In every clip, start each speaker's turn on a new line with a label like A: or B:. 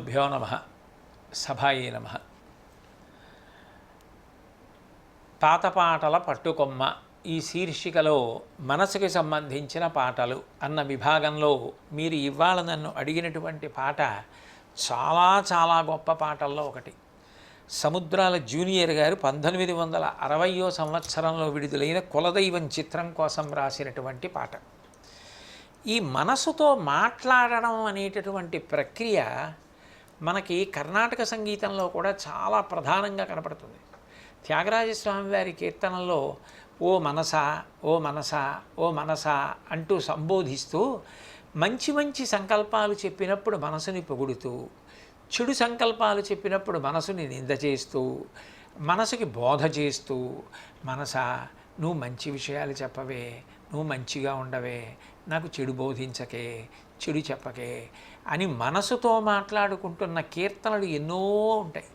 A: శ్రీగురుభ్యో నమః. సభాయే నమః. పాత పాటల పట్టుకొమ్మ ఈ శీర్షికలో మనసుకి సంబంధించిన పాటలు అన్న విభాగంలో మీరు ఇవాళ నన్ను అడిగినటువంటి పాట చాలా చాలా గొప్ప పాటల్లో ఒకటి. సముద్రాల జూనియర్ గారు 1960వ సంవత్సరంలో విడుదలైన కులదైవం చిత్రం కోసం రాసినటువంటి పాట. ఈ మనసుతో మాట్లాడడం అనేటటువంటి ప్రక్రియ మనకి కర్ణాటక సంగీతంలో కూడా చాలా ప్రధానంగా కనపడుతుంది. త్యాగరాజస్వామి వారి కీర్తనల్లో ఓ మనసా ఓ మనసా ఓ మనసా అంటూ సంబోధిస్తూ మంచి మంచి సంకల్పాలు చెప్పినప్పుడు మనసుని పొగుడుతూ, చెడు సంకల్పాలు చెప్పినప్పుడు మనసుని నింద చేస్తూ, మనసుకి బోధ చేస్తూ, మనసా నువ్వు మంచి విషయాలు చెప్పవే, నువ్వు మంచిగా ఉండవే, నాకు చెడు బోధించకే, చెడు చెప్పకే అని మనసుతో మాట్లాడుకుంటున్న కీర్తనలు ఎన్నో ఉంటాయి.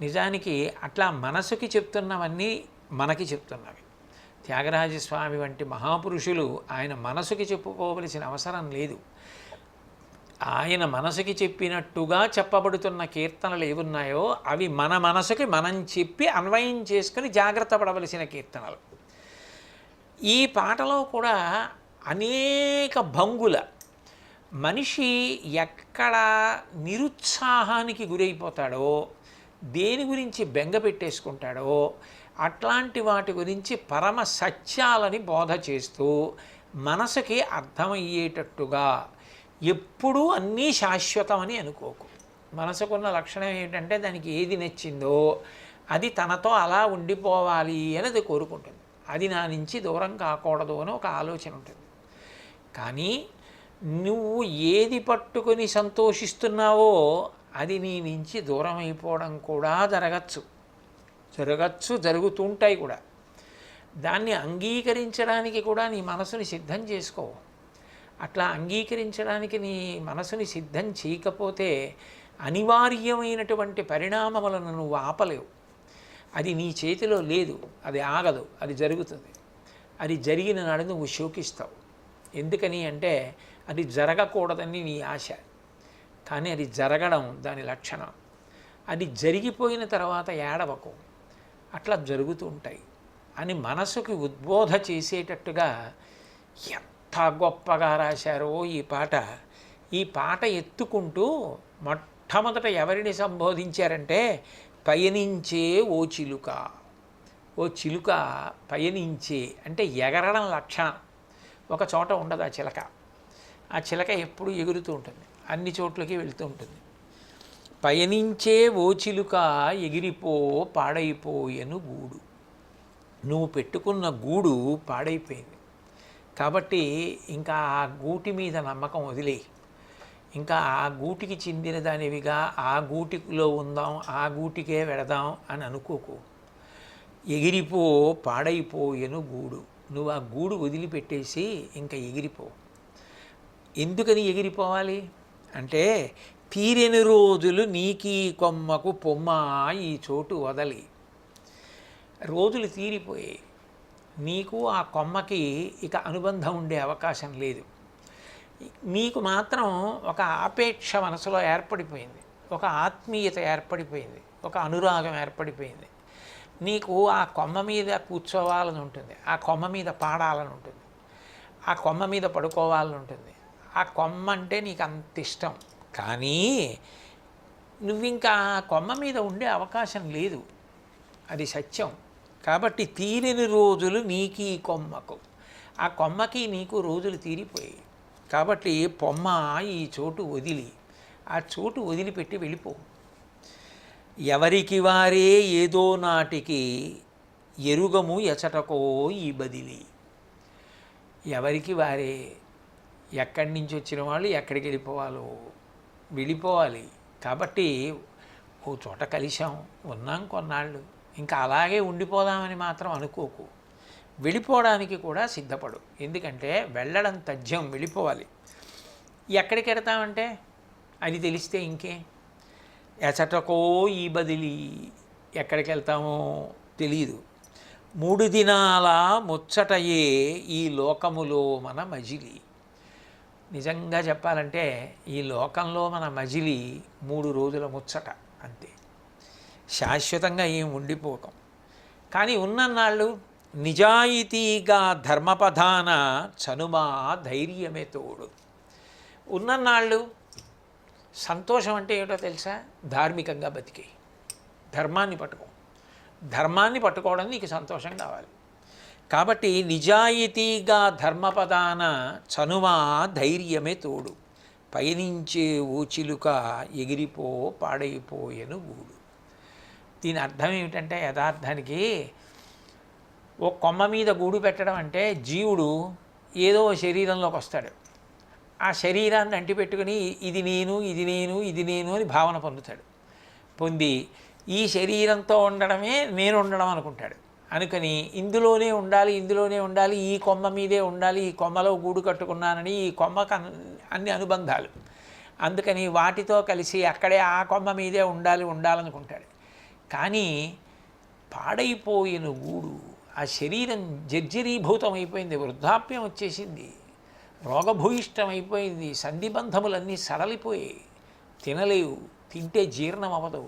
A: నిజానికి అట్లా మనసుకి చెప్తున్నవన్నీ మనకి చెప్తున్నవి. త్యాగరాజస్వామి వంటి మహాపురుషులు ఆయన మనసుకి చెప్పుకోవలసిన అవసరం లేదు. ఆయన మనసుకి చెప్పినట్టుగా చెప్పబడుతున్న కీర్తనలు ఏవున్నాయో అవి మన మనసుకి మనం చెప్పి అన్వయం చేసుకుని జాగ్రత్త పడవలసిన కీర్తనలు. ఈ పాటలో కూడా అనేక భంగుల మనిషి ఎక్కడ నిరుత్సాహానికి గురైపోతాడో, దేని గురించి బెంగ పెట్టేసుకుంటాడో అట్లాంటి వాటి గురించి పరమ సత్యాలని బోధ చేస్తూ మనసుకి అర్థమయ్యేటట్టుగా, ఎప్పుడూ అన్నీ శాశ్వతమని అనుకోకు. మనసుకున్న లక్షణం ఏంటంటే దానికి ఏది నచ్చిందో అది తనతో అలా ఉండిపోవాలి అని అది కోరుకుంటుంది. అది నా నుంచి దూరం కాకూడదు అని ఒక ఆలోచన ఉంటుంది. కానీ నువ్వు ఏది పట్టుకొని సంతోషిస్తున్నావో అది నీ నుంచి దూరం అయిపోవడం కూడా జరుగుతుంటాయి కూడా. దాన్ని అంగీకరించడానికి కూడా నీ మనసుని సిద్ధం చేసుకో. అట్లా అంగీకరించడానికి నీ మనసుని సిద్ధం చేయకపోతే అనివార్యమైనటువంటి పరిణామములను నువ్వు ఆపలేవు. అది నీ చేతిలో లేదు, అది ఆగదు, అది జరుగుతుంది. అది జరిగిన నాడు నువ్వు శోకిస్తావు. ఎందుకని అంటే అది జరగకూడదని నీ ఆశ, కానీ అది జరగడం దాని లక్షణం. అది జరిగిపోయిన తర్వాత ఏడవకు, అట్లా జరుగుతూ ఉంటాయి అని మనసుకి ఉద్బోధ చేసేటట్టుగా ఎంత గొప్పగా రాశారో ఈ పాట. ఈ పాట ఎత్తుకుంటూ మొట్టమొదట ఎవరిని సంబోధించారంటే పయనించే ఓ చిలుక. ఓ చిలుక పయనించే అంటే ఎగరడం లక్షణం. ఒక చోట ఉండదు ఆ చిలక. ఆ చిలక ఎప్పుడు ఎగురుతూ ఉంటుంది, అన్ని చోట్లకి వెళుతూ ఉంటుంది. పయనించే ఓ చిలుక ఎగిరిపో పాడైపోయెను గూడు. నువ్వు పెట్టుకున్న గూడు పాడైపోయింది కాబట్టి ఇంకా ఆ గూటి మీద నమ్మకం వదిలేయి. ఇంకా ఆ గూటికి చెందిన దానివిగా ఆ గూటిలో ఉందాం, ఆ గూటికే వెడదాం అని అనుకోకు. ఎగిరిపో పాడైపోయెను గూడు. నువ్వు ఆ గూడు వదిలిపెట్టేసి ఇంకా ఎగిరిపో. ఎందుకని ఎగిరిపోవాలి అంటే తీరెని రోజులు నీకీ కొమ్మకు పొమ్మ ఈ చోటు వదలి. రోజులు తీరిపోయాయి, నీకు ఆ కొమ్మకి ఇక అనుబంధం ఉండే అవకాశం లేదు. నీకు మాత్రం ఒక ఆపేక్ష మనసులో ఏర్పడిపోయింది, ఒక ఆత్మీయత ఏర్పడిపోయింది, ఒక అనురాగం ఏర్పడిపోయింది. నీకు ఆ కొమ్మ మీద కూర్చోవాలని ఉంటుంది, ఆ కొమ్మ మీద పాడాలని ఉంటుంది, ఆ కొమ్మ మీద పడుకోవాలని ఉంటుంది. ఆ కొమ్మ అంటే నీకు అంత ఇష్టం, కానీ నువ్వింకా ఆ కొమ్మ మీద ఉండే అవకాశం లేదు, అది సత్యం. కాబట్టి తీరని రోజులు నీకీ కొమ్మకు, ఆ కొమ్మకి నీకు రోజులు తీరిపోయాయి. కాబట్టి పొమ్మ ఈ చోటు వదిలి, ఆ చోటు వదిలిపెట్టి వెళ్ళిపో. ఎవరికి వారే ఏదో నాటికి ఎరుగము ఎచటకో ఈ బదిలి. ఎవరికి వారే, ఎక్కడి నుంచి వచ్చిన వాళ్ళు ఎక్కడికి వెళ్ళిపోవాలి. కాబట్టి ఓ చోట కలిశాం, ఉన్నాం కొన్నాళ్ళు, ఇంకా అలాగే ఉండిపోదామని మాత్రం అనుకోకు. వెళ్ళిపోవడానికి కూడా సిద్ధపడు. ఎందుకంటే వెళ్ళడం తథ్యం, వెళ్ళిపోవాలి. ఎక్కడికి వెడతామంటే అది తెలిస్తే ఇంకే. ఎచటకో ఈ బదిలీ, ఎక్కడికి వెళ్తామో తెలియదు. 3 దినాల ముచ్చటయే ఈ లోకములో మన మజిలి. నిజంగా చెప్పాలంటే ఈ లోకంలో మన మజిలీ 3 రోజుల ముచ్చట అంతే. శాశ్వతంగా ఏం ఉండిపోతాం. కానీ ఉన్నన్నాళ్ళు నిజాయితీగా ధర్మపధాన చనుమా ధైర్యమే తోడు. ఉన్నన్నాళ్ళు సంతోషం అంటే ఏమిటో తెలుసా? ధార్మికంగా బతికే, ధర్మాన్ని పట్టుకో. ధర్మాన్ని పట్టుకోవడం నీకు సంతోషం కావాలి. కాబట్టి నిజాయితీగా ధర్మపదాన చనుమా ధైర్యమే తోడు. పయనించే ఓచిలుక ఎగిరిపో పాడైపోయెను గూడు. దీని అర్థం ఏమిటంటే యథార్థానికి ఓ కొమ్మ మీద గూడు పెట్టడం అంటే జీవుడు ఏదో శరీరంలోకి వస్తాడు. ఆ శరీరాన్ని అంటిపెట్టుకుని ఇది నేను ఇది నేను ఇది నేను అని భావన పొందుతాడు. పొంది ఈ శరీరంతో ఉండడమే నేను ఉండడం అనుకుంటాడు. అనుకని ఇందులోనే ఉండాలి ఇందులోనే ఉండాలి, ఈ కొమ్మ మీదే ఉండాలి, ఈ కొమ్మలో గూడు కట్టుకున్నానని ఈ కొమ్మకు అన్ని అనుబంధాలు. అందుకని వాటితో కలిసి అక్కడే ఆ కొమ్మ మీదే ఉండాలనుకుంటాడు. కానీ పాడైపోయిన గూడు, ఆ శరీరం జర్జరీభూతం అయిపోయింది, వృద్ధాప్యం వచ్చేసింది, రోగభూయిష్టం అయిపోయింది, సంధిబంధములన్నీ సడలిపోయాయి, తినలేవు, తింటే జీర్ణం అవ్వదు,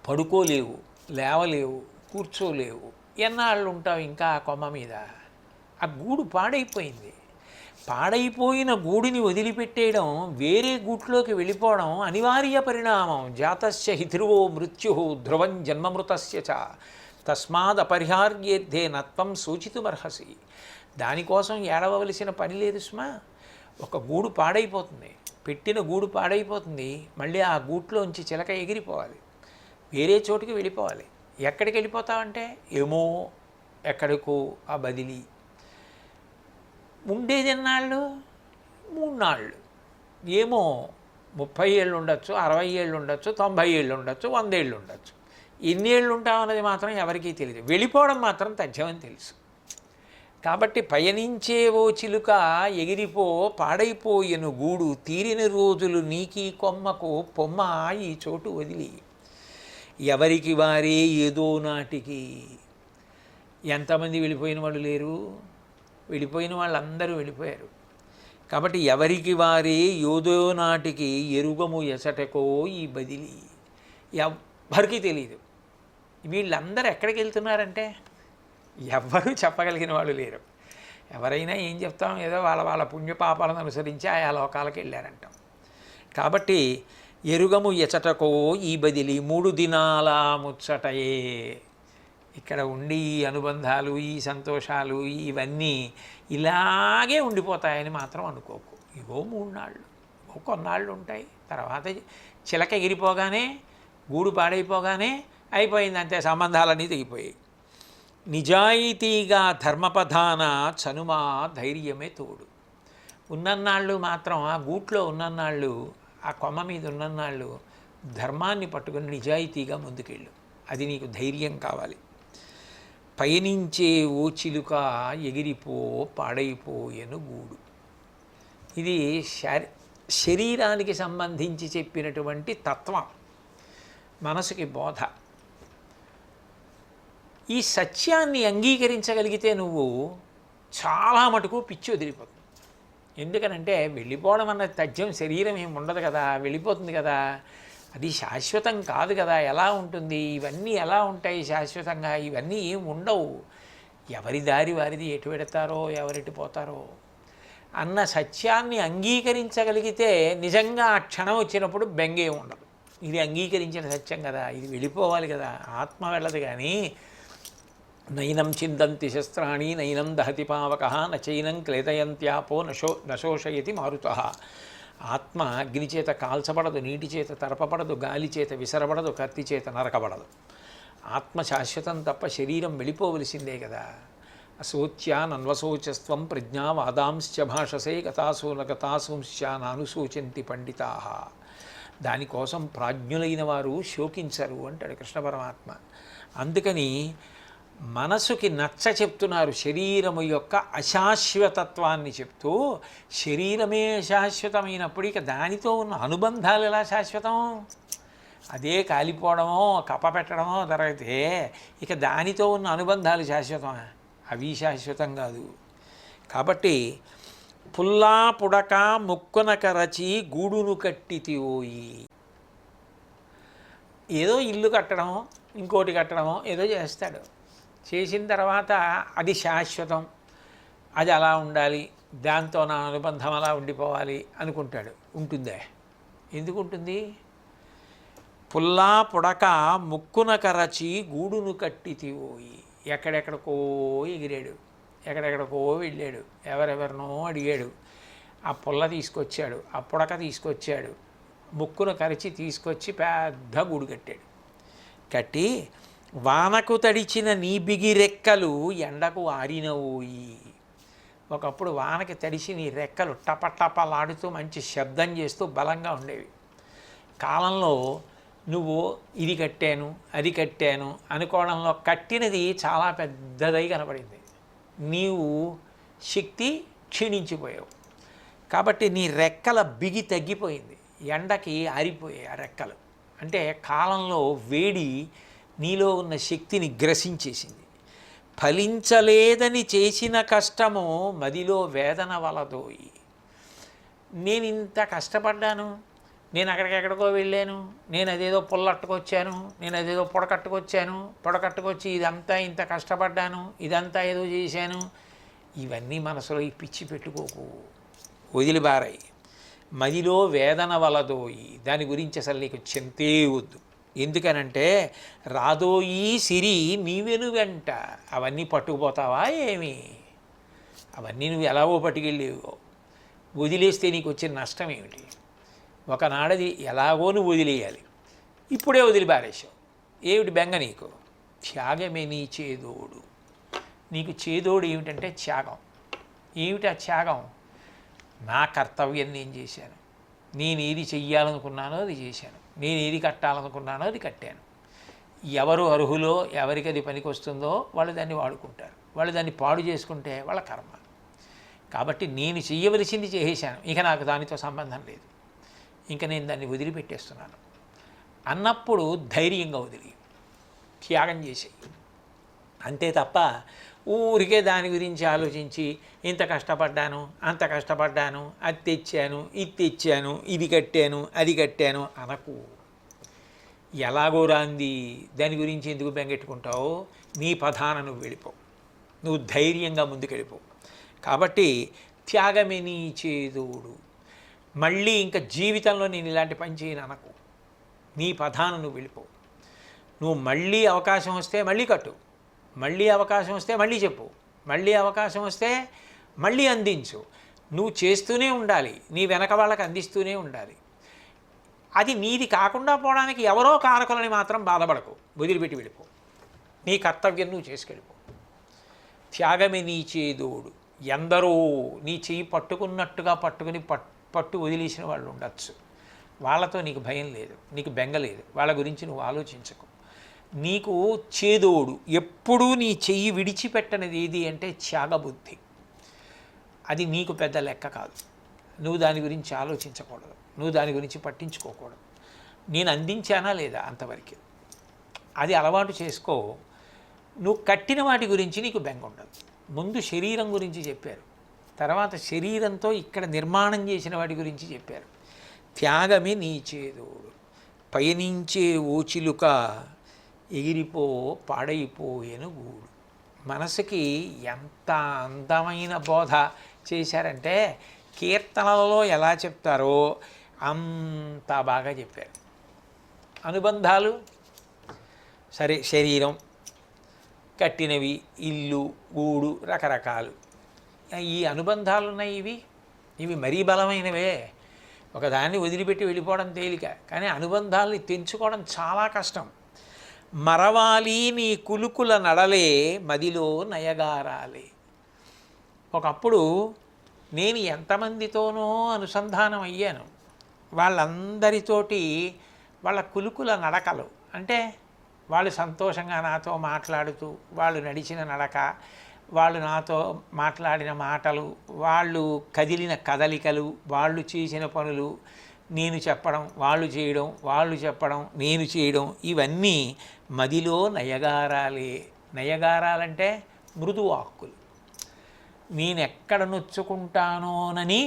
A: పడుకోలేవు, లేవలేవు, కూర్చోలేవు. ఎన్నాళ్ళు ఉంటావు ఇంకా ఆ కొమ్మ మీద? ఆ గూడు పాడైపోయింది. పాడైపోయిన గూడిని వదిలిపెట్టేయడం, వేరే గూట్లోకి వెళ్ళిపోవడం అనివార్య పరిణామం. జాతస్య హి ధ్రువో మృత్యు ధ్రువం జన్మమృతస్య చ తస్మాదపరిహార్యేర్థే నత్వం సూచితుమర్హసి. దానికోసం ఏడవలసిన పని లేదు సుమా. ఒక గూడు పాడైపోతుంది, పెట్టిన గూడు పాడైపోతుంది, మళ్ళీ ఆ గూట్లోంచి చిలక ఎగిరిపోవాలి, వేరే చోటుకి వెళ్ళిపోవాలి. ఎక్కడికి వెళ్ళిపోతావంటే ఏమో ఎక్కడికో ఆ బదిలీ. ఉండేది ఎన్నాళ్ళు? 3 నాళ్ళు. ఏమో 30 ఏళ్ళు ఉండొచ్చు, 60 ఏళ్ళు ఉండొచ్చు, 90 ఏళ్ళు ఉండొచ్చు, 100 ఏళ్ళు ఉండొచ్చు. ఎన్ని ఏళ్ళు ఉంటామన్నది మాత్రం ఎవరికీ తెలియదు. వెళ్ళిపోవడం మాత్రం తథ్యమని తెలుసు. కాబట్టి పయనించే ఓ చిలుక ఎగిరిపో పాడైపోయెను గూడు, తీరిన రోజులు నీకీ కొమ్మకు పొమ్మ ఈ చోటు వదిలి. ఎవరికి వారే ఏదో నాటికి. ఎంతమంది వెళ్ళిపోయిన వాళ్ళు లేరు? వెళ్ళిపోయిన వాళ్ళందరూ వెళ్ళిపోయారు. కాబట్టి ఎవరికి వారే ఏదో నాటికి ఎరుగము ఎసటకో ఈ బదిలీ. ఎవ్వరికీ తెలియదు. వీళ్ళందరూ ఎక్కడికి వెళ్తున్నారంటే ఎవ్వరూ చెప్పగలిగిన వాళ్ళు లేరు. ఎవరైనా ఏం చెప్తాం, ఏదో వాళ్ళ వాళ్ళ పుణ్యపాపాలను అనుసరించి ఆయా లోకాలకు వెళ్ళారంటాం. కాబట్టి ఎరుగము ఎచటకో ఈ బదిలి 3 దినాల ముచ్చటయే. ఇక్కడ ఉండి ఈ అనుబంధాలు, ఈ సంతోషాలు, ఇవన్నీ ఇలాగే ఉండిపోతాయని మాత్రం అనుకోకు. ఇవో 3 నాళ్ళు, కొన్నాళ్ళు ఉంటాయి. తర్వాత చిలక ఎగిరిపోగానే, గూడు పాడైపోగానే అయిపోయింది, అంతే, సంబంధాలన్నీ తెగిపోయాయి. నిజాయితీగా ధర్మపధాన చనుమా ధైర్యమే తోడు. ఉన్నన్నాళ్ళు మాత్రం, ఆ గూట్లో ఉన్నన్నాళ్ళు, ఆ కొమ్మ మీద ఉన్నన్నాళ్ళు ధర్మాన్ని పట్టుకుని నిజాయితీగా ముందుకెళ్ళు. అది నీకు ధైర్యం కావాలి. పయనించే ఓ చిలుక ఎగిరిపో పాడైపోయెను గూడు. ఇది శరీరానికి సంబంధించి చెప్పినటువంటి తత్వం, మనసుకి బోధ. ఈ సత్యాన్ని అంగీకరించగలిగితే నువ్వు చాలా మటుకు పిచ్చి వదిలిపోతుంది. ఎందుకనంటే వెళ్ళిపోవడం అన్న తథ్యం శరీరం ఏమి ఉండదు కదా, వెళ్ళిపోతుంది కదా, అది శాశ్వతం కాదు కదా. ఎలా ఉంటుంది? ఇవన్నీ ఎలా ఉంటాయి శాశ్వతంగా? ఇవన్నీ ఏం ఉండవు. ఎవరి దారి వారిది, ఎటు పెడతారో ఎవరెటు పోతారో అన్న సత్యాన్ని అంగీకరించగలిగితే నిజంగా ఆ క్షణం వచ్చినప్పుడు బెంగే ఉండదు. ఇది అంగీకరించిన సత్యం కదా, ఇది వెళ్ళిపోవాలి కదా. ఆత్మ వెళ్ళదు కానీ నైనం చిందంతి శస్త్రాణి నైనం దహతి పావక నచైనం క్లేదయంత్యాపో నశోషయతి మారుతః. ఆత్మ అగ్ని చేత కాల్చబడదు, నీటి చేత తరపబడదు, గాలి చేత విసరబడదు, కత్తి చేత నరకబడదు. ఆత్మ శాశ్వతం తప్ప శరీరం వెళ్ళిపోవలసిందే కదా. అశోచ్యానన్వశోచస్త్వం ప్రజ్ఞావాదాంశ్చ భాషసే గతాసూనగతాసూంశ్చ నానుసూచంతి పండితా. దానికోసం ప్రాజ్ఞులైన వారు శోకించరు అంటాడు కృష్ణ పరమాత్మ. అందుకని మనసుకి నచ్చ చెప్తున్నారు శరీరము యొక్క అశాశ్వతత్వాన్ని చెప్తూ. శరీరమే శాశ్వతమైనప్పుడు ఇక దానితో ఉన్న అనుబంధాలు ఎలా శాశ్వతం? అదే కాలిపోవడమో కప్ప పెట్టడమో జరిగితే ఇక దానితో ఉన్న అనుబంధాలు శాశ్వతమా? అవి శాశ్వతం కాదు. కాబట్టి పుల్లా పుడక ముక్కున కరచి గూడును కట్టితివోయి. ఏదో ఇల్లు కట్టడం, ఇంకోటి కట్టడమో ఏదో చేస్తాడు. చేసిన తర్వాత అది శాశ్వతం, అది అలా ఉండాలి, దాంతో నా అనుబంధం అలా ఉండిపోవాలి అనుకుంటాడు. ఉంటుందే? ఎందుకు ఉంటుంది? పుల్లా పుడక ముక్కున కరచి గూడును కట్టితివోయి. ఎక్కడెక్కడికో ఎగిరాడు, ఎక్కడెక్కడికో వెళ్ళాడు, ఎవరెవరినో అడిగాడు, ఆ పుల్ల తీసుకొచ్చాడు, ఆ పుడక తీసుకొచ్చాడు, ముక్కును కరిచి తీసుకొచ్చి పెద్ద గూడు కట్టాడు. కట్టి వానకు తడిచిన నీ బిగి రెక్కలు ఎండకు ఆరినవోయి. ఒకప్పుడు వానకి తడిసి నీ రెక్కలు టపటపలాడుతూ మంచి శబ్దం చేస్తూ బలంగా ఉండేవి. కాలంలో నువ్వు ఇది కట్టాను అది కట్టాను అనుకోవడంలో కట్టినది చాలా పెద్దదై కనపడింది. నీవు శక్తి క్షీణించిపోయావు. కాబట్టి నీ రెక్కల బిగి తగ్గిపోయింది, ఎండకి ఆరిపోయాయి ఆ రెక్కలు. అంటే కాలంలో వేడి నీలో ఉన్న శక్తిని గ్రసించేసింది. ఫలించలేదని చేసిన కష్టము మదిలో వేదన వలదోయి. నేను ఇంత కష్టపడ్డాను, నేను అక్కడికెక్కడికో వెళ్ళాను, నేను అదేదో పుల్లట్టుకొచ్చాను, నేను అదేదో పొడకట్టుకొచ్చాను, పొడకట్టుకొచ్చి ఇదంతా ఇంత కష్టపడ్డాను, ఇదంతా ఏదో చేశాను, ఇవన్నీ మనసులో ఈ పిచ్చి పెట్టుకోకు, వదిలిబారాయి. మదిలో వేదన వలదోయి. దాని గురించి అసలు నీకు చింతే వద్దు. ఎందుకనంటే రాదోయి సిరి నీవెను వెంట. అవన్నీ పట్టుకుపోతావా ఏమి? అవన్నీ నువ్వు ఎలాగో పట్టుకెళ్ళేవో. వదిలేస్తే నీకు వచ్చిన నష్టం ఏమిటి? ఒకనాడది ఎలాగో నువ్వు వదిలేయాలి, ఇప్పుడే వదిలిపారేశావు. ఏమిటి బెంగ నీకు? త్యాగమే నీ చేదోడు. నీకు చేదోడు ఏమిటంటే త్యాగం. ఏమిటి ఆ త్యాగం? నా కర్తవ్యం నేను చేశాను, నేను ఏది చెయ్యాలనుకున్నానో అది చేశాను, నేను ఏది కట్టాలనుకున్నానో అది కట్టాను. ఎవరు అర్హులో ఎవరికి అది పనికి వస్తుందో వాళ్ళు దాన్ని వాడుకుంటారు, వాళ్ళు దాన్ని పాడు చేసుకుంటే వాళ్ళ కర్మ. కాబట్టి నేను చెయ్యవలసింది చేసేశాను, ఇక నాకు దానితో సంబంధం లేదు, ఇంకా నేను దాన్ని వదిలిపెట్టేస్తున్నాను అన్నప్పుడు ధైర్యంగా వదిలి త్యాగం చేసేయి. అంతే తప్ప ఊరికే దాని గురించి ఆలోచించి ఇంత కష్టపడ్డాను, అంత కష్టపడ్డాను, అది తెచ్చాను, ఇది తెచ్చాను, ఇది కట్టాను, అది కట్టాను అనకు. ఎలాగో రాంది దాని గురించి ఎందుకు బెంగెట్టుకుంటావు? నీ పదాన నువ్వు వెళ్ళిపో, నువ్వు ధైర్యంగా ముందుకెళ్ళిపో. కాబట్టి త్యాగమే నీ చేదోడు. మళ్ళీ ఇంకా జీవితంలో నేను ఇలాంటి పని చేయను అనకు. నీ పదాన నువ్వు వెళ్ళిపో. నువ్వు మళ్ళీ అవకాశం వస్తే మళ్ళీ కట్టు, మళ్ళీ అవకాశం వస్తే మళ్ళీ చెప్పు, మళ్ళీ అవకాశం వస్తే మళ్ళీ అందించు. నువ్వు చేస్తూనే ఉండాలి, నీ వెనక వాళ్ళకి అందిస్తూనే ఉండాలి. అది నీది కాకుండా పోవడానికి ఎవరో కారకులని మాత్రం బాధపడకు, వదిలిపెట్టి వెళ్ళిపో. నీ కర్తవ్యం నువ్వు చేసుకెళ్ళిపో. త్యాగమే నీ చేదోడు. ఎందరో నీ చెయ్యి పట్టుకున్నట్టుగా పట్టుకుని పట్టు వదిలేసిన వాళ్ళు ఉండొచ్చు. వాళ్ళతో నీకు భయం లేదు, నీకు బెంగ లేదు, వాళ్ళ గురించి నువ్వు ఆలోచించకు. నీకు చేదోడు ఎప్పుడూ నీ చెయ్యి విడిచిపెట్టనిది ఏది అంటే త్యాగబుద్ధి. అది నీకు పెద్ద లెక్క కాదు. నువ్వు దాని గురించి ఆలోచించకూడదు, నువ్వు దాని గురించి పట్టించుకోకూడదు. నేను అందించానా లేదా అంతవరకు, అది అలవాటు చేసుకో. నువ్వు కట్టిన వాటి గురించి నీకు బెంగ ఉండదు. ముందు శరీరం గురించి చెప్పారు, తర్వాత శరీరంతో ఇక్కడ నిర్మాణం చేసిన వాటి గురించి చెప్పారు. త్యాగమే నీ చేదోడు. పయనించే ఓచిలుక ఎగిరిపో పాడైపోయేను గూడు. మనసుకి ఎంత అందమైన బోధ చేశారంటే కీర్తనలలో ఎలా చెప్తారో అంత బాగా చెప్పారు. అనుబంధాలు సరే, శరీరం, కట్టినవి, ఇల్లు, గూడు, రకరకాలు ఈ అనుబంధాలు ఉన్నాయి. ఇవి మరీ బలమైనవే. ఒకదాన్ని వదిలిపెట్టి వెళ్ళిపోవడం తేలిక, కానీ అనుబంధాలని తెంచుకోవడం చాలా కష్టం. మరవాలి నీ కులుకుల నడలే మదిలో నయగారాలే. ఒకప్పుడు నేను ఎంతమందితోనో అనుసంధానం అయ్యాను. వాళ్ళందరితోటి వాళ్ళ కులుకుల నడకలు అంటే వాళ్ళు సంతోషంగా నాతో మాట్లాడుతూ, వాళ్ళు నడిచిన నడక, వాళ్ళు నాతో మాట్లాడిన మాటలు, వాళ్ళు కదిలిన కదలికలు, వాళ్ళు చేసిన పనులు, నేను చెప్పడం వాళ్ళు చేయడం, వాళ్ళు చెప్పడం నేను చేయడం, ఇవన్నీ మదిలో నయగారాలే. నయగారాలంటే మృదువాక్కులు. నేనెక్కడ నొచ్చుకుంటానోనని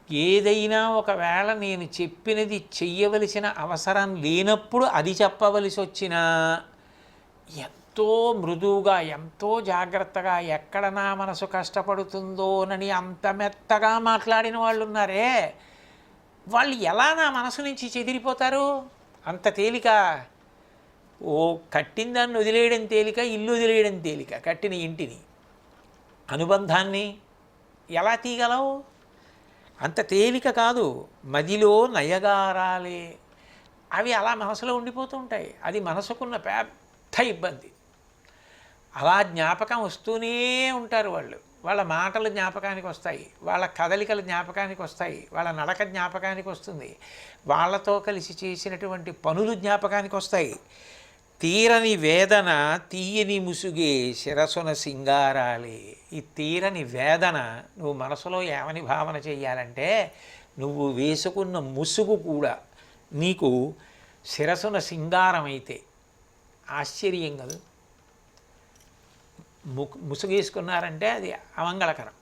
A: ఏదైనా ఒకవేళ నేను చెప్పినది చెయ్యవలసిన అవసరం లేనప్పుడు అది చెప్పవలసి వచ్చినా ఎంతో మృదువుగా ఎంతో జాగ్రత్తగా ఎక్కడ నా మనసు కష్టపడుతుందోనని అంత మెత్తగా మాట్లాడిన వాళ్ళు ఉన్నారే, వాళ్ళు ఎలా నా మనసు నుంచి చెదిరిపోతారు? అంత తేలిక. ఓ కట్టిన దాన్ని వదిలేయడం తేలిక, ఇల్లు వదిలేయడం తేలిక. కట్టిన ఇంటిని అనుబంధాన్ని ఎలా తీయగలవు? అంత తేలిక కాదు. మదిలో నయగారాలే అవి అలా మనసులో ఉండిపోతుంటాయి. అది మనసుకున్న పెద్ద ఇబ్బంది. అలా జ్ఞాపకం వస్తూనే ఉంటారు వాళ్ళు. వాళ్ళ మాటలు జ్ఞాపకానికి వస్తాయి, వాళ్ళ కదలికలు జ్ఞాపకానికి వస్తాయి, వాళ్ళ నడక జ్ఞాపకానికి వస్తుంది, వాళ్ళతో కలిసి చేసినటువంటి పనులు జ్ఞాపకానికి వస్తాయి. తీరని వేదన తీయని ముసుగే శిరసున సింగారాలే. ఈ తీరని వేదన నువ్వు మనసులో ఏమని భావన చెయ్యాలంటే, నువ్వు వేసుకున్న ముసుగు కూడా నీకు శిరసున సింగారం అయితే ఆశ్చర్యం కదా. ముసుగేసుకున్నారంటే అది అమంగళకరం.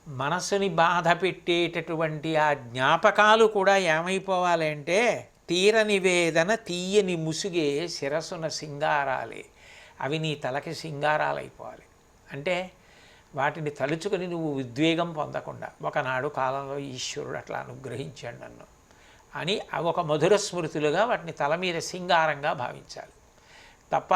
A: మనసుని బాధ పెట్టేటటువంటి ఆ జ్ఞాపకాలు కూడా ఏమైపోవాలి అంటే, తీరని వేదన తీయని ముసుగే శిరసున సింగారాలే. అవి నీ తలకి సింగారాలైపోవాలి. అంటే వాటిని తలుచుకొని నువ్వు ఉద్వేగం పొందకుండా, ఒకనాడు కాలంలో ఈశ్వరుడు అట్లా అనుగ్రహించాడు నన్ను అని అవి ఒక మధుర స్మృతులుగా వాటిని తల మీద సింగారంగా భావించాలి తప్ప,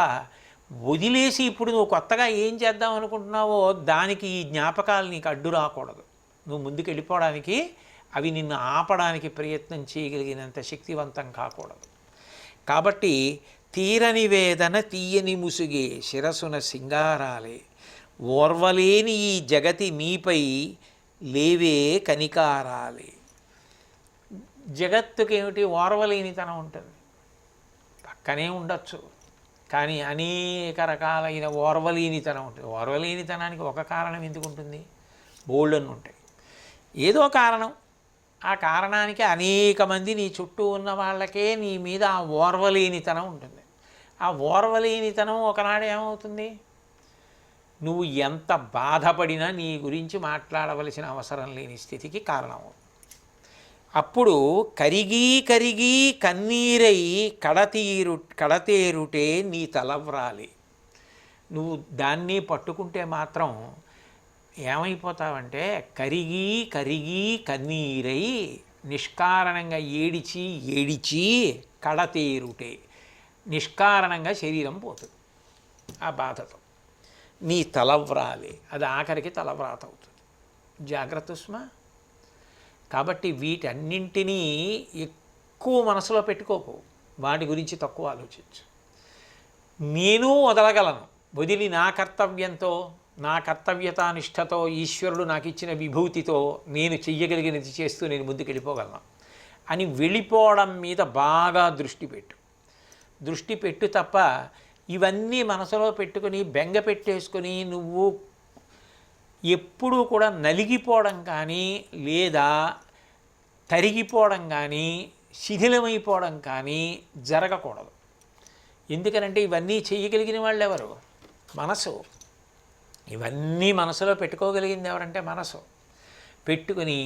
A: వదిలేసి ఇప్పుడు నువ్వు కొత్తగా ఏం చేద్దాం అనుకుంటున్నావో దానికి ఈ జ్ఞాపకాలు నీకు అడ్డు రాకూడదు. నువ్వు ముందుకు వెళ్ళిపోవడానికి అవి నిన్ను ఆపడానికి ప్రయత్నం చేయగలిగినంత శక్తివంతం కాకూడదు. కాబట్టి తీరని వేదన తీయని ముసుగే శిరసున సింగారాలే, ఓర్వలేని ఈ జగతి నీపై లేవే కనికారాలే. జగత్తుకేమిటి ఓర్వలేనితనం ఉంటుంది, పక్కనే ఉండొచ్చు, కానీ అనేక రకాలైన ఓర్వలేనితనం ఉంటుంది. ఓర్వలేనితనానికి ఒక కారణం ఎందుకు ఉంటుంది? బోల్డన్ ఉంటాయి. ఏదో కారణం, ఆ కారణానికి అనేక మంది నీ చుట్టూ ఉన్న వాళ్ళకే నీ మీద ఆ ఓర్వలేనితనం ఉంటుంది. ఆ ఓర్వలేనితనం ఒకనాడు ఏమవుతుంది? నువ్వు ఎంత బాధపడినా నీ గురించి మాట్లాడవలసిన అవసరం లేని స్థితికి కారణమవుతుంది. అప్పుడు కరిగి కరిగి కన్నీరై కడతేరుటే నీ తలవ్రాలి. నువ్వు దాన్ని పట్టుకుంటే మాత్రం ఏమైపోతావంటే, కరిగి కరిగి కన్నీరై నిష్కారణంగా ఏడిచి ఏడిచి కడతేరుటే, నిష్కారణంగా శరీరం పోతుంది ఆ బాధతో. నీ తలవ్రాలి, అది ఆఖరికి తలవ్రాత అవుతుంది. జాగ్రత్త సుమా. కాబట్టి వీటన్నింటినీ ఎక్కువ మనసులో పెట్టుకోకు, వాటి గురించి తక్కువ ఆలోచించు. నేను వదలగలను, వదిలి నా కర్తవ్యంతో నా కర్తవ్యతానిష్టతో ఈశ్వరుడు నాకు ఇచ్చిన విభూతితో నేను చెయ్యగలిగినది చేస్తూ నేను ముందుకు వెళ్ళిపోగలను అని వెళ్ళిపోవడం మీద బాగా దృష్టి పెట్టు తప్ప ఇవన్నీ మనసులో పెట్టుకుని బెంగ పెట్టేసుకొని నువ్వు ఎప్పుడూ కూడా నలిగిపోవడం కానీ లేదా తరిగిపోవడం కానీ శిథిలమైపోవడం కానీ జరగకూడదు. ఎందుకనంటే ఇవన్నీ చేయగలిగిన వాళ్ళు ఎవరు? మనసు. ఇవన్నీ మనసులో పెట్టుకోగలిగింది ఎవరంటే మనసు. పెట్టుకుని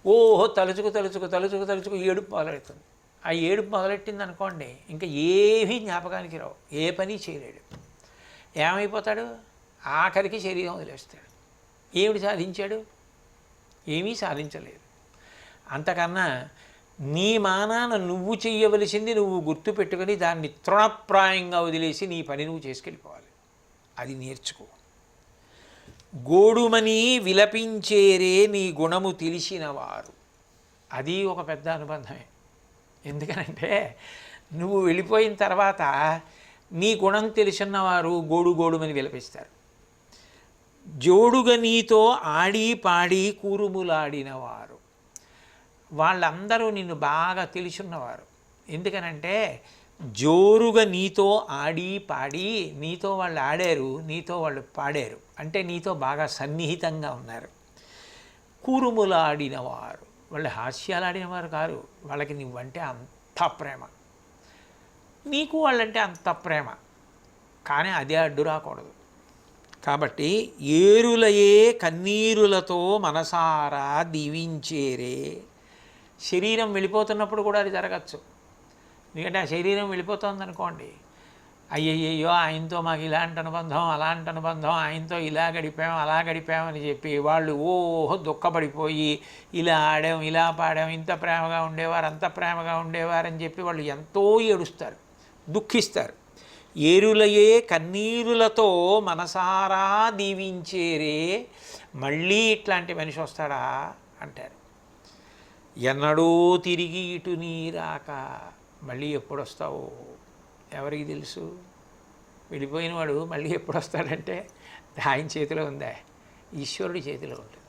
A: ఓహో తలుచుకు ఏడుపు మొదలెడుతుంది. ఆ ఏడుపు మొదలెట్టింది అనుకోండి, ఇంకా ఏమీ జ్ఞాపకానికి రావు, ఏ పని చేయలేడు. ఏమైపోతాడు? ఆఖరికి శరీరం వదిలేస్తాడు. ఏమిటి సాధించాడు? ఏమీ సాధించలేదు. అంతకన్నా నీ మానాన నువ్వు చెయ్యవలసింది నువ్వు గుర్తుపెట్టుకొని దాన్ని తృణప్రాయంగా వదిలేసి నీ పని నువ్వు చేసుకెళ్ళిపోవాలి. అది నేర్చుకో. గోడుమని విలపించేరే నీ గుణము తెలిసినవారు. అది ఒక పెద్ద అనుబంధమే. ఎందుకనంటే నువ్వు వెళ్ళిపోయిన తర్వాత నీ గుణం తెలిసినవారు గోడుమని విలపిస్తారు. జోడుగా నీతో ఆడి పాడి కూరుములాడినవారు, వాళ్ళందరూ నిన్ను బాగా తెలిసిన్నవారు. ఎందుకనంటే జోరుగా నీతో ఆడి పాడి, నీతో వాళ్ళు ఆడారు, నీతో వాళ్ళు పాడారు, అంటే నీతో బాగా సన్నిహితంగా ఉన్నారు. కూరుములాడినవారు, వాళ్ళు హాస్యాలు ఆడినవారు కాదు, వాళ్ళకి నువ్వంటే అంత ప్రేమ, నీకు వాళ్ళంటే అంత ప్రేమ. కానీ అదే అడ్డు రాకూడదు. కాబట్టి ఏరులయే కన్నీరులతో మనసారా దీవించేరే. శరీరం వెళ్ళిపోతున్నప్పుడు కూడా అది జరగచ్చు. ఎందుకంటే ఆ శరీరం వెళ్ళిపోతుంది అనుకోండి, అయ్యయ్యో ఆయనతో మాకు ఇలాంటి అనుబంధం అలాంటి అనుబంధం, ఆయనతో ఇలా గడిపాం అలా గడిపామని చెప్పి వాళ్ళు ఓహో దుఃఖపడిపోయి ఇలా ఆడాం ఇలా పాడాం, ఇంత ప్రేమగా ఉండేవారు అంత ప్రేమగా ఉండేవారని చెప్పి వాళ్ళు ఎంతో ఏడుస్తారు, దుఃఖిస్తారు. ఏరులయే కన్నీరులతో మనసారా దీవించేరే. మళ్ళీ ఇట్లాంటి మనిషి వస్తాడా అంటారు. ఎన్నడూ తిరిగి ఇటు నీరాక. మళ్ళీ ఎప్పుడు వస్తావో ఎవరికి తెలుసు? వెళ్ళిపోయిన వాడు మళ్ళీ ఎప్పుడు వస్తాడంటే ఆయన చేతిలో ఉందా? ఈశ్వరుడి చేతిలో ఉంటుంది.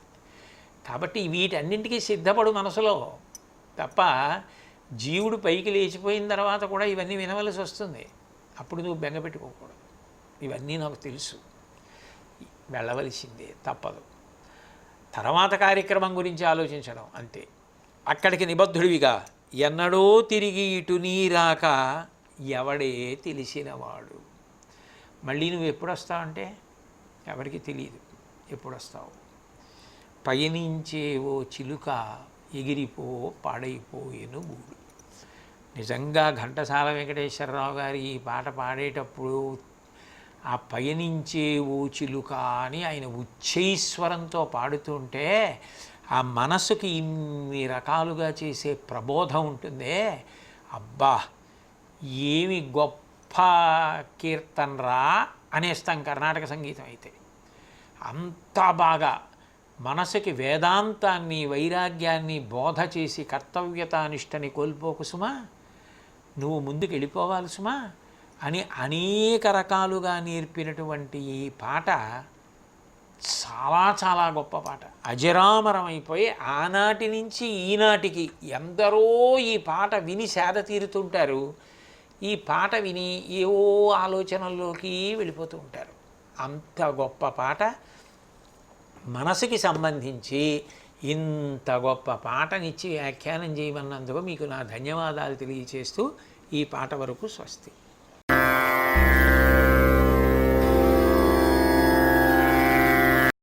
A: కాబట్టి వీటన్నింటికీ సిద్ధపడు మనసులో తప్ప జీవుడు పైకి లేచిపోయిన తర్వాత కూడా ఇవన్నీ వినవలసి వస్తుంది. అప్పుడు నువ్వు బెంగపెట్టుకోకూడదు. ఇవన్నీ నాకు తెలుసు, వెళ్ళవలసిందే, తప్పదు. తర్వాత కార్యక్రమం గురించి ఆలోచించడం అంతే. అక్కడికి నిబద్ధుడివిగా ఎన్నడో తిరిగి ఇటు నీరాక ఎవడే తెలిసినవాడు. మళ్ళీ నువ్వు ఎప్పుడు వస్తావంటే ఎవరికి తెలియదు ఎప్పుడు వస్తావు. పయనించేవో చిలుక ఎగిరిపో పాడైపోయేను గూడు. నిజంగా ఘంటసాల వెంకటేశ్వరరావు గారి ఈ పాట పాడేటప్పుడు ఆ పయనించేవో చిలుక అని ఆయన ఉచ్చైస్వరంతో పాడుతుంటే ఆ మనసుకి ఇన్ని రకాలుగా చేసే ప్రబోధం ఉంటుందే. అబ్బా ఏమి గొప్ప కీర్తనరా అనేస్తాం కర్ణాటక సంగీతం అయితే. అంత బాగా మనసుకి వేదాంతాన్ని వైరాగ్యాన్ని బోధ చేసి కర్తవ్యతానిష్టని కోల్పోకు సుమా, నువ్వు ముందుకు వెళ్ళిపోవాలి సుమా అని అనేక రకాలుగా నేర్పినటువంటి ఈ పాట చాలా చాలా గొప్ప పాట. అజరామరమైపోయి ఆనాటి నుంచి ఈనాటికి ఎందరో ఈ పాట విని సేద తీరుతుంటారు. ఈ పాట విని ఏవో ఆలోచనల్లోకి వెళ్ళిపోతూ ఉంటారు. అంత గొప్ప పాట. మనసుకి సంబంధించి ఇంత గొప్ప పాటనిచ్చి వ్యాఖ్యానం చేయమన్నందుకు మీకు నా ధన్యవాదాలు తెలియచేస్తూ ఈ పాట వరకు స్వస్తి.